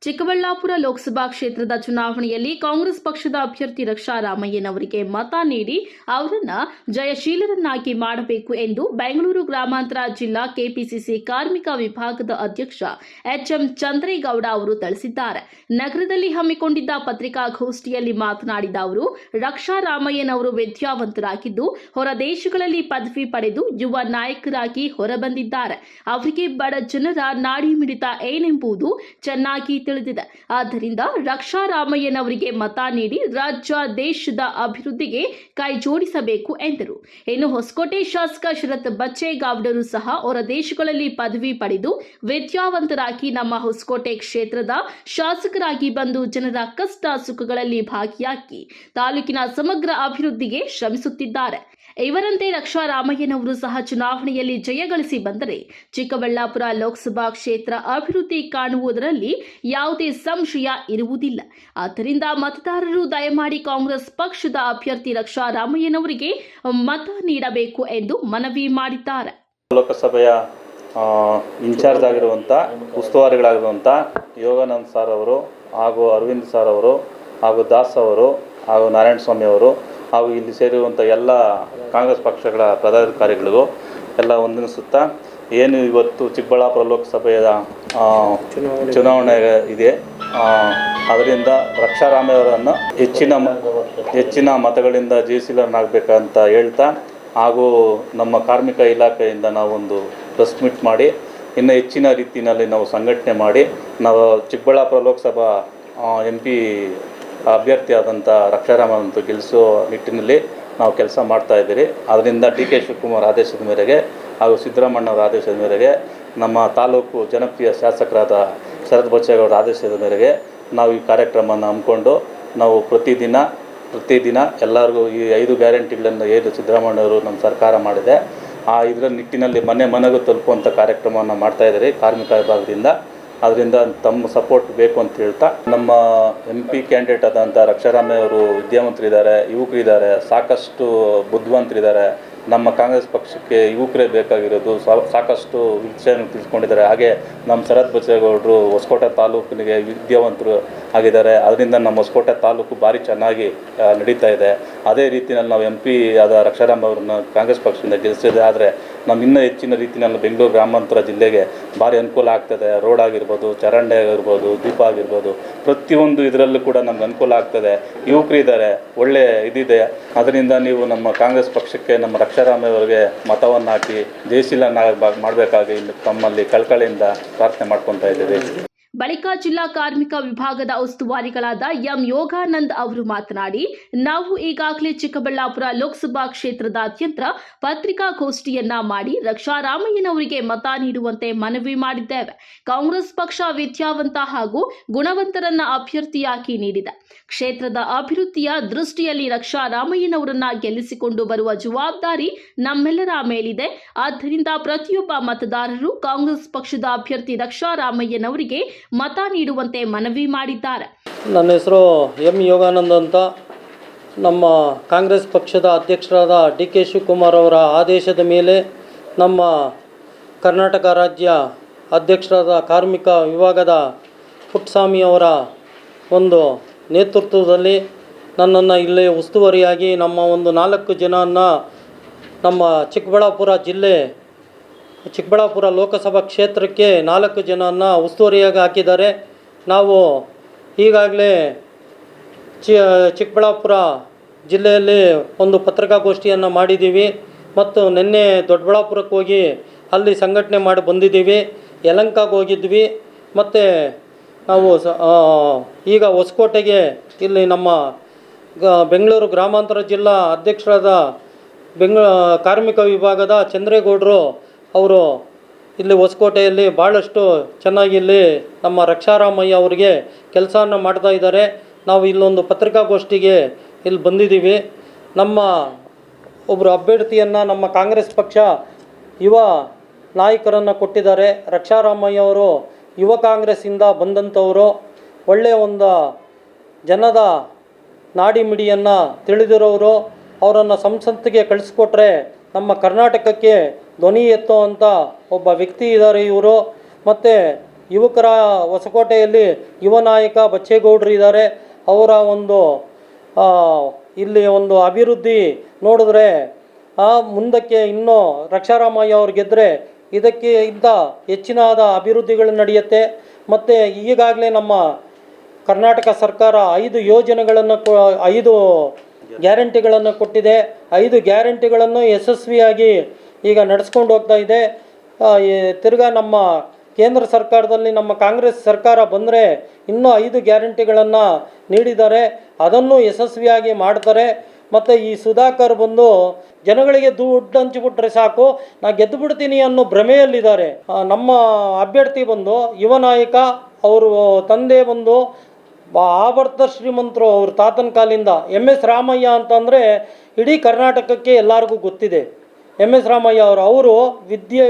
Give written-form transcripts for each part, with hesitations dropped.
ಚಿಕ್ಕಬಳ್ಳಾಪುರ ಲೋಕಸಭಾ ಕ್ಷೇತ್ರದ ಚುನಾವಣೆಯಲ್ಲಿ ಕಾಂಗ್ರೆಸ್ ಪಕ್ಷದ ಅಭ್ಯರ್ಥಿ ರಕ್ಷಾ ರಾಮಯ್ಯನವರಿಗೆ ಮತ ನೀಡಿ ಅವರನ್ನ ಜಯಶೀಲರನ್ನಾಗಿ ಮಾಡಬೇಕು ಎಂದು ಬೆಂಗಳೂರು ಗ್ರಾಮಾಂತರ ಜಿಲ್ಲಾ ಕೆಪಿಸಿಸಿ ಕಾರ್ಮಿಕ ವಿಭಾಗದ ಅಧ್ಯಕ್ಷ ಎಚ್ಎಂ ಚಂದ್ರೇಗೌಡ ಅವರು ತಿಳಿಸಿದ್ದಾರೆ. ನಗರದಲ್ಲಿ ಹಮ್ಮಿಕೊಂಡಿದ್ದ ಪತ್ರಿಕಾಗೋಷ್ಠಿಯಲ್ಲಿ ಮಾತನಾಡಿದ ಅವರು, ರಕ್ಷಾ ರಾಮಯ್ಯನವರು ವಿದ್ಯಾವಂತರಾಗಿದ್ದು ಹೊರ ದೇಶಗಳಲ್ಲಿ ಪದವಿ ಪಡೆದು ಯುವ ನಾಯಕರಾಗಿ ಹೊರಬಂದಿದ್ದಾರೆ. ಅವರಿಗೆ ಬಡ ಜನರ ನಾಡಿ ಮಿಡಿತ ಏನೆಂಬುದು ಚೆನ್ನಾಗಿ ತಿಳಿದಿದೆ. ಆದ್ದರಿಂದ ರಕ್ಷಾ ರಾಮಯ್ಯನವರಿಗೆ ಮತ ನೀಡಿ ರಾಜ್ಯ ದೇಶದ ಅಭಿವೃದ್ಧಿಗೆ ಕೈ ಜೋಡಿಸಬೇಕು ಎಂದರು. ಇನ್ನು ಹೊಸಕೋಟೆ ಶಾಸಕ ಶರತ್ ಬಚ್ಚೇಗೌಡರು ಸಹ ಹೊರ ದೇಶಗಳಲ್ಲಿ ಪದವಿ ಪಡೆದು ವಿದ್ಯಾವಂತರಾಗಿ ನಮ್ಮ ಹೊಸಕೋಟೆ ಕ್ಷೇತ್ರದ ಶಾಸಕರಾಗಿ ಬಂದು ಜನರ ಕಷ್ಟ ಸುಖಗಳಲ್ಲಿ ಭಾಗಿಯಾಗಿ ತಾಲೂಕಿನ ಸಮಗ್ರ ಅಭಿವೃದ್ಧಿಗೆ ಶ್ರಮಿಸುತ್ತಿದ್ದಾರೆ. ಇವರಂತೆ ರಕ್ಷಾ ರಾಮಯ್ಯನವರು ಸಹ ಚುನಾವಣೆಯಲ್ಲಿ ಜಯಗಳಿಸಿ ಬಂದರೆ ಚಿಕ್ಕಬಳ್ಳಾಪುರ ಲೋಕಸಭಾ ಕ್ಷೇತ್ರ ಅಭಿವೃದ್ಧಿ ಕಾಣುವುದರಲ್ಲಿ ಯಾವುದೇ ಸಂಶಯ ಇರುವುದಿಲ್ಲ. ಆದ್ದರಿಂದ ಮತದಾರರು ದಯಮಾಡಿ ಕಾಂಗ್ರೆಸ್ ಪಕ್ಷದ ಅಭ್ಯರ್ಥಿ ರಕ್ಷಾ ರಾಮಯ್ಯನವರಿಗೆ ಮತ ನೀಡಬೇಕು ಎಂದು ಮನವಿ ಮಾಡಿದ್ದಾರೆ. ಲೋಕಸಭೆಯ ಇನ್ಚಾರ್ಜ್ ಆಗಿರುವಂಥ ಉಸ್ತುವಾರಿಗಳಾಗಿರುವಂಥ ಯೋಗಾನಂದ್ ಸರ್ ಅವರು ಹಾಗೂ ಅರವಿಂದ್ ಸರ್ ಅವರು ಹಾಗೂ ದಾಸ್ ಅವರು ಹಾಗೂ ನಾರಾಯಣ ಸ್ವಾಮಿ ಅವರು ಹಾಗೂ ಇಲ್ಲಿ ಸೇರಿರುವಂಥ ಎಲ್ಲ ಕಾಂಗ್ರೆಸ್ ಪಕ್ಷಗಳ ಪದಾಧಿಕಾರಿಗಳಿಗೂ ಎಲ್ಲ ವಂದನಿಸುತ್ತಾ, ಏನು ಇವತ್ತು ಚಿಕ್ಕಬಳ್ಳಾಪುರ ಲೋಕಸಭೆಯ ಚುನಾವಣೆ ಇದೆ, ಅದರಿಂದ ರಕ್ಷಾ ರಾಮಯ್ಯವರನ್ನು ಹೆಚ್ಚಿನ ಮತಗಳಿಂದ ಜಯಿಸಲನ್ನಾಗಬೇಕಂತ ಹೇಳ್ತಾ, ಹಾಗೂ ನಮ್ಮ ಕಾರ್ಮಿಕ ಇಲಾಖೆಯಿಂದ ನಾವೊಂದು ಪ್ರೆಸ್ ಮೀಟ್ ಮಾಡಿ ಇನ್ನು ಹೆಚ್ಚಿನ ರೀತಿಯಲ್ಲಿ ನಾವು ಸಂಘಟನೆ ಮಾಡಿ ನಾವು ಚಿಕ್ಕಬಳ್ಳಾಪುರ ಲೋಕಸಭಾ MP ಅಭ್ಯರ್ಥಿಯಾದಂಥ ರಕ್ಷಾರಾಮನನ್ನು ಗೆಲ್ಲಿಸೋ ನಿಟ್ಟಿನಲ್ಲಿ ನಾವು ಕೆಲಸ ಮಾಡ್ತಾಯಿದ್ದೀರಿ. ಅದರಿಂದ DK ಶಿವಕುಮಾರ್ ಆದೇಶದ ಮೇರೆಗೆ ಹಾಗೂ ಸಿದ್ದರಾಮಣ್ಣವರ ಆದೇಶದ ಮೇರೆಗೆ ನಮ್ಮ ತಾಲೂಕು ಜನಪ್ರಿಯ ಶಾಸಕರಾದ ಶರತ್ ಬಚ್ಚೇಗೌಡರ ಆದೇಶದ ಮೇರೆಗೆ ನಾವು ಈ ಕಾರ್ಯಕ್ರಮವನ್ನು ಹಮ್ಮಿಕೊಂಡು ನಾವು ಪ್ರತಿದಿನ ಎಲ್ಲರಿಗೂ ಈ 5 ಗ್ಯಾರಂಟಿಗಳನ್ನು ಏನು ಸಿದ್ದರಾಮಣ್ಣವರು ನಮ್ಮ ಸರ್ಕಾರ ಮಾಡಿದೆ ಇದರ ನಿಟ್ಟಿನಲ್ಲಿ ಮನೆಗೂ ತಲುಪುವಂಥ ಕಾರ್ಯಕ್ರಮವನ್ನು ಮಾಡ್ತಾಯಿದ್ದೀರಿ ಕಾರ್ಮಿಕ ವಿಭಾಗದಿಂದ. ಅದರಿಂದ ತಮ್ಮ ಸಪೋರ್ಟ್ ಬೇಕು ಅಂತ ಹೇಳ್ತಾ, ನಮ್ಮ MP ಕ್ಯಾಂಡಿಡೇಟ್ ಆದಂಥ ರಕ್ಷಾ ರಾಮಯ್ಯ ಅವರು ವಿದ್ಯಾವಂತರಿದ್ದಾರೆ, ಯುವಕರಿದ್ದಾರೆ, ಸಾಕಷ್ಟು ಬುದ್ಧಿವಂತರಿದ್ದಾರೆ. ನಮ್ಮ ಕಾಂಗ್ರೆಸ್ ಪಕ್ಷಕ್ಕೆ ಯುವಕರೇ ಬೇಕಾಗಿರೋದು, ಸಾಕಷ್ಟು ವಿಷಯವನ್ನು ತಿಳಿಸ್ಕೊಂಡಿದ್ದಾರೆ. ಹಾಗೆ ನಮ್ಮ ಶರತ್ ಬಚ್ಚೇಗೌಡರು ಹೊಸಕೋಟೆ ತಾಲೂಕಿಗೆ ವಿದ್ಯಾವಂತರು ಆಗಿದ್ದಾರೆ. ಅದರಿಂದ ನಮ್ಮ ಹೊಸಕೋಟೆ ತಾಲೂಕು ಭಾರಿ ಚೆನ್ನಾಗಿ ನಡೀತಾ ಇದೆ. ಅದೇ ರೀತಿಯಲ್ಲಿ ನಾವು MP ಆದ ರಕ್ಷಾರಾಮ್ ಅವ್ರನ್ನ ಕಾಂಗ್ರೆಸ್ ಪಕ್ಷದಿಂದ ಗೆಲ್ಲಿಸಿದೆ. ಆದರೆ ನಮ್ಮ ಇನ್ನೂ ಹೆಚ್ಚಿನ ರೀತಿಯಲ್ಲಿ ಬೆಂಗಳೂರು ಗ್ರಾಮಾಂತರ ಜಿಲ್ಲೆಗೆ ಭಾರಿ ಅನುಕೂಲ ಆಗ್ತದೆ. ರೋಡ್ ಆಗಿರ್ಬೋದು, ಚರಂಡಿ ಆಗಿರ್ಬೋದು, ದೀಪ ಆಗಿರ್ಬೋದು, ಪ್ರತಿಯೊಂದು ಇದರಲ್ಲೂ ಕೂಡ ನಮ್ಗೆ ಅನುಕೂಲ ಆಗ್ತದೆ. ಯುವಕರಿದ್ದಾರೆ, ಒಳ್ಳೆ ಇದಿದೆ. ಅದರಿಂದ ನೀವು ನಮ್ಮ ಕಾಂಗ್ರೆಸ್ ಪಕ್ಷಕ್ಕೆ ನಮ್ಮ ರಕ್ಷಾರಾಮಯ್ಯ ಅವರಿಗೆ ಮತವನ್ನು ಹಾಕಿ ಜಯಶೀಲನಾಗಿ ಮಾಡಬೇಕಾಗಿ ತಮ್ಮಲ್ಲಿ ಕಳಕಳಿಯಿಂದ ಪ್ರಾರ್ಥನೆ ಮಾಡ್ಕೊತಾ ಇದ್ದೀವಿ. ಬಳಿಕ ಜಿಲ್ಲಾ ಕಾರ್ಮಿಕ ವಿಭಾಗದ ಉಸ್ತುವಾರಿಗಳಾದ ಎಂ ಯೋಗಾನಂದ್ ಅವರು ಮಾತನಾಡಿ, ನಾವು ಈಗಾಗಲೇ ಚಿಕ್ಕಬಳ್ಳಾಪುರ ಲೋಕಸಭಾ ಕ್ಷೇತ್ರದಾದ್ಯಂತ ಪತ್ರಿಕಾಗೋಷ್ಠಿಯನ್ನ ಮಾಡಿ ರಕ್ಷಾ ರಾಮಯ್ಯನವರಿಗೆ ಮತ ನೀಡುವಂತೆ ಮನವಿ ಮಾಡಿದ್ದೇವೆ. ಕಾಂಗ್ರೆಸ್ ಪಕ್ಷ ವಿದ್ಯಾವಂತ ಹಾಗೂ ಗುಣವಂತರನ್ನ ಅಭ್ಯರ್ಥಿಯಾಗಿ ನೀಡಿದೆ. ಕ್ಷೇತ್ರದ ಅಭಿವೃದ್ಧಿಯ ದೃಷ್ಟಿಯಲ್ಲಿ ರಕ್ಷಾ ರಾಮಯ್ಯನವರನ್ನ ಗೆಲ್ಲಿಸಿಕೊಂಡು ಬರುವ ಜವಾಬ್ದಾರಿ ನಮ್ಮೆಲ್ಲರ ಮೇಲಿದೆ. ಆದ್ದರಿಂದ ಪ್ರತಿಯೊಬ್ಬ ಮತದಾರರು ಕಾಂಗ್ರೆಸ್ ಪಕ್ಷದ ಅಭ್ಯರ್ಥಿ ರಕ್ಷಾ ರಾಮಯ್ಯನವರಿಗೆ ಮತ ನೀಡುವಂತೆ ಮನವಿ ಮಾಡಿದ್ದಾರೆ. ನನ್ನ ಹೆಸರು ಎಂ ಯೋಗಾನಂದ್ ಅಂತ. ನಮ್ಮ ಕಾಂಗ್ರೆಸ್ ಪಕ್ಷದ ಅಧ್ಯಕ್ಷರಾದ DK ಶಿವಕುಮಾರ್ ಅವರ ಆದೇಶದ ಮೇಲೆ ನಮ್ಮ ಕರ್ನಾಟಕ ರಾಜ್ಯ ಅಧ್ಯಕ್ಷರಾದ ಕಾರ್ಮಿಕ ವಿಭಾಗದ ಪುಟ್ಟಸ್ವಾಮಿ ಅವರ ಒಂದು ನೇತೃತ್ವದಲ್ಲಿ ನನ್ನನ್ನು ಇಲ್ಲಿ ಉಸ್ತುವಾರಿಯಾಗಿ ನಮ್ಮ ಒಂದು 4 ಜನವನ್ನು ನಮ್ಮ ಚಿಕ್ಕಬಳ್ಳಾಪುರ ಲೋಕಸಭಾ ಕ್ಷೇತ್ರಕ್ಕೆ 4 ಜನನ್ನು ಉಸ್ತುವಾರಿಯಾಗಿ ಹಾಕಿದ್ದಾರೆ. ನಾವು ಈಗಾಗಲೇ ಚಿಕ್ಕಬಳ್ಳಾಪುರ ಜಿಲ್ಲೆಯಲ್ಲಿ ಒಂದು ಪತ್ರಿಕಾಗೋಷ್ಠಿಯನ್ನು ಮಾಡಿದ್ದೀವಿ ಮತ್ತು ನಿನ್ನೆ ದೊಡ್ಡಬಳ್ಳಾಪುರಕ್ಕೆ ಹೋಗಿ ಅಲ್ಲಿ ಸಂಘಟನೆ ಮಾಡಿ ಬಂದಿದ್ದೀವಿ. ಯಲಹಂಕಕ್ಕೆ ಹೋಗಿದ್ವಿ ಮತ್ತು ನಾವು ಈಗ ಹೊಸಕೋಟೆಗೆ ಇಲ್ಲಿ ನಮ್ಮ ಬೆಂಗಳೂರು ಗ್ರಾಮಾಂತರ ಜಿಲ್ಲಾ ಅಧ್ಯಕ್ಷರಾದ ಕಾರ್ಮಿಕ ವಿಭಾಗದ ಚಂದ್ರೇಗೌಡರು ಅವರು ಇಲ್ಲಿ ಹೊಸಕೋಟೆಯಲ್ಲಿ ಭಾಳಷ್ಟು ಚೆನ್ನಾಗಿ ಇಲ್ಲಿ ನಮ್ಮ ರಕ್ಷಾರಾಮಯ್ಯ ಅವರಿಗೆ ಕೆಲಸವನ್ನು ಮಾಡ್ತಾ ಇದ್ದಾರೆ. ನಾವು ಇಲ್ಲೊಂದು ಪತ್ರಿಕಾಗೋಷ್ಠಿಗೆ ಇಲ್ಲಿ ಬಂದಿದ್ದೀವಿ. ನಮ್ಮ ಒಬ್ಬರು ಅಭ್ಯರ್ಥಿಯನ್ನು ನಮ್ಮ ಕಾಂಗ್ರೆಸ್ ಪಕ್ಷ ಯುವ ನಾಯಕರನ್ನು ಕೊಟ್ಟಿದ್ದಾರೆ. ರಕ್ಷಾರಾಮಯ್ಯ ಅವರು ಯುವ ಕಾಂಗ್ರೆಸ್ಸಿಂದ ಬಂದಂಥವರು, ಒಳ್ಳೆಯ ಒಂದು ಜನದ ನಾಡಿ ಮಿಡಿಯನ್ನು ತಿಳಿದಿರೋರು. ಅವರನ್ನು ಸಂಸತ್ತಿಗೆ ಕಳಿಸ್ಕೊಟ್ರೆ ನಮ್ಮ ಕರ್ನಾಟಕಕ್ಕೆ ಧ್ವನಿ ಎತ್ತುವಂಥ ಒಬ್ಬ ವ್ಯಕ್ತಿ ಇದ್ದಾರೆ ಇವರು. ಮತ್ತು ಯುವಕರ ಹೊಸಕೋಟೆಯಲ್ಲಿ ಯುವ ನಾಯಕ ಬಚ್ಚೇಗೌಡರು ಇದ್ದಾರೆ. ಅವರ ಒಂದು ಇಲ್ಲಿ ಒಂದು ಅಭಿವೃದ್ಧಿ ನೋಡಿದ್ರೆ ಮುಂದಕ್ಕೆ ಇನ್ನೂ ರಕ್ಷಾರಾಮಯ್ಯ ಅವ್ರು ಗೆದ್ದರೆ ಇದಕ್ಕೆ ಇಂಥ ಹೆಚ್ಚಿನಾದ ಅಭಿವೃದ್ಧಿಗಳು ನಡೆಯುತ್ತೆ. ಮತ್ತು ಈಗಾಗಲೇ ನಮ್ಮ ಕರ್ನಾಟಕ ಸರ್ಕಾರ 5 ಯೋಜನೆಗಳನ್ನು 5 ಗ್ಯಾರಂಟಿಗಳನ್ನು ಕೊಟ್ಟಿದೆ. 5 ಗ್ಯಾರಂಟಿಗಳನ್ನು ಯಶಸ್ವಿಯಾಗಿ ಈಗ ನಡೆಸ್ಕೊಂಡು ಹೋಗ್ತಾ ಇದೆ. ತಿರ್ಗಾ ನಮ್ಮ ಕೇಂದ್ರ ಸರ್ಕಾರದಲ್ಲಿ ನಮ್ಮ ಕಾಂಗ್ರೆಸ್ ಸರ್ಕಾರ ಬಂದರೆ ಇನ್ನೂ 5 ಗ್ಯಾರಂಟಿಗಳನ್ನು ನೀಡಿದ್ದಾರೆ, ಅದನ್ನು ಯಶಸ್ವಿಯಾಗಿ ಮಾಡ್ತಾರೆ. ಮತ್ತು ಈ ಸುಧಾಕರ್ ಬಂದು ಜನಗಳಿಗೆ ದುಡ್ಡು ಹಂಚಿಬಿಟ್ರೆ ಸಾಕು, ನಾ ಗೆದ್ದು ಬಿಡ್ತೀನಿ ಅನ್ನೋ ಭ್ರಮೆಯಲ್ಲಿದ್ದಾರೆ. ನಮ್ಮ ಅಭ್ಯರ್ಥಿ ಬಂದು ಯುವ ನಾಯಕ, ಅವರು ತಂದೆ ಬಂದು ಆವರ್ತ ಶ್ರೀಮಂತರು, ಅವ್ರ ತಾತನ ಕಾಲಿಂದ MS ರಾಮಯ್ಯ ಅಂತಂದರೆ ಇಡೀ ಕರ್ನಾಟಕಕ್ಕೆ ಎಲ್ಲರಿಗೂ ಗೊತ್ತಿದೆ. MS ರಾಮಯ್ಯ ಅವರು ವಿದ್ಯೆ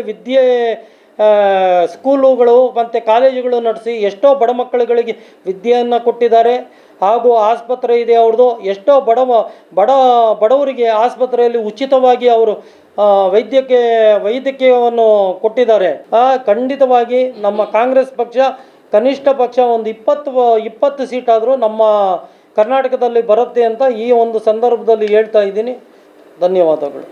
ಸ್ಕೂಲುಗಳು ಮತ್ತು ಕಾಲೇಜುಗಳು ನಡೆಸಿ ಎಷ್ಟೋ ಬಡ ಮಕ್ಕಳುಗಳಿಗೆ ವಿದ್ಯೆಯನ್ನು ಕೊಟ್ಟಿದ್ದಾರೆ. ಹಾಗೂ ಆಸ್ಪತ್ರೆ ಇದೆ ಅವ್ರದ್ದು. ಎಷ್ಟೋ ಬಡವರಿಗೆ ಆಸ್ಪತ್ರೆಯಲ್ಲಿ ಉಚಿತವಾಗಿ ಅವರು ವೈದ್ಯಕೀಯವನ್ನು ಕೊಟ್ಟಿದ್ದಾರೆ. ಖಂಡಿತವಾಗಿ ನಮ್ಮ ಕಾಂಗ್ರೆಸ್ ಪಕ್ಷ ಕನಿಷ್ಠ ಪಕ್ಷ ಒಂದು 20 ಸೀಟಾದರೂ ನಮ್ಮ ಕರ್ನಾಟಕದಲ್ಲಿ ಬರುತ್ತೆ ಅಂತ ಈ ಒಂದು ಸಂದರ್ಭದಲ್ಲಿ ಹೇಳ್ತಾ ಇದ್ದೀನಿ. ಧನ್ಯವಾದಗಳು.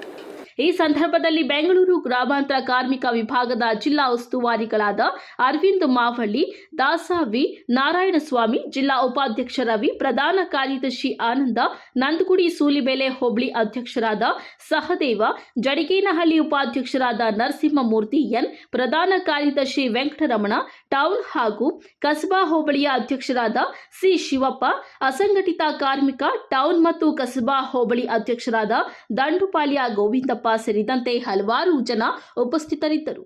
ಈ ಸಂದರ್ಭದಲ್ಲಿ ಬೆಂಗಳೂರು ಗ್ರಾಮಾಂತರ ಕಾರ್ಮಿಕ ವಿಭಾಗದ ಜಿಲ್ಲಾ ಉಸ್ತುವಾರಿಗಳಾದ ಅರವಿಂದ್ ಮಾವಳ್ಳಿ, ದಾಸ ವಿ ನಾರಾಯಣಸ್ವಾಮಿ, ಜಿಲ್ಲಾ ಉಪಾಧ್ಯಕ್ಷ ರವಿ, ಪ್ರಧಾನ ಕಾರ್ಯದರ್ಶಿ ಆನಂದ, ನಂದಗುಡಿ ಸೂಲಿಬೆಲೆ ಹೋಬಳಿ ಅಧ್ಯಕ್ಷರಾದ ಸಹದೇವ, ಜಡಿಗೇನಹಳ್ಳಿ ಉಪಾಧ್ಯಕ್ಷರಾದ ನರಸಿಂಹಮೂರ್ತಿ ಎನ್, ಪ್ರಧಾನ ಕಾರ್ಯದರ್ಶಿ ವೆಂಕಟರಮಣ, ಟೌನ್ ಹಾಗೂ ಕಸಬಾ ಹೋಬಳಿಯ ಅಧ್ಯಕ್ಷರಾದ ಸಿ ಶಿವಪ್ಪ, ಅಸಂಘಟಿತ ಕಾರ್ಮಿಕ ಟೌನ್ ಮತ್ತು ಕಸಬಾ ಹೋಬಳಿ ಅಧ್ಯಕ್ಷರಾದ ದಂಡುಪಾಳ್ಯ ಗೋವಿಂದಪ್ಪ ಸೇರಿದಂತೆ ಹಲವಾರು ಜನ ಉಪಸ್ಥಿತರಿದ್ದರು.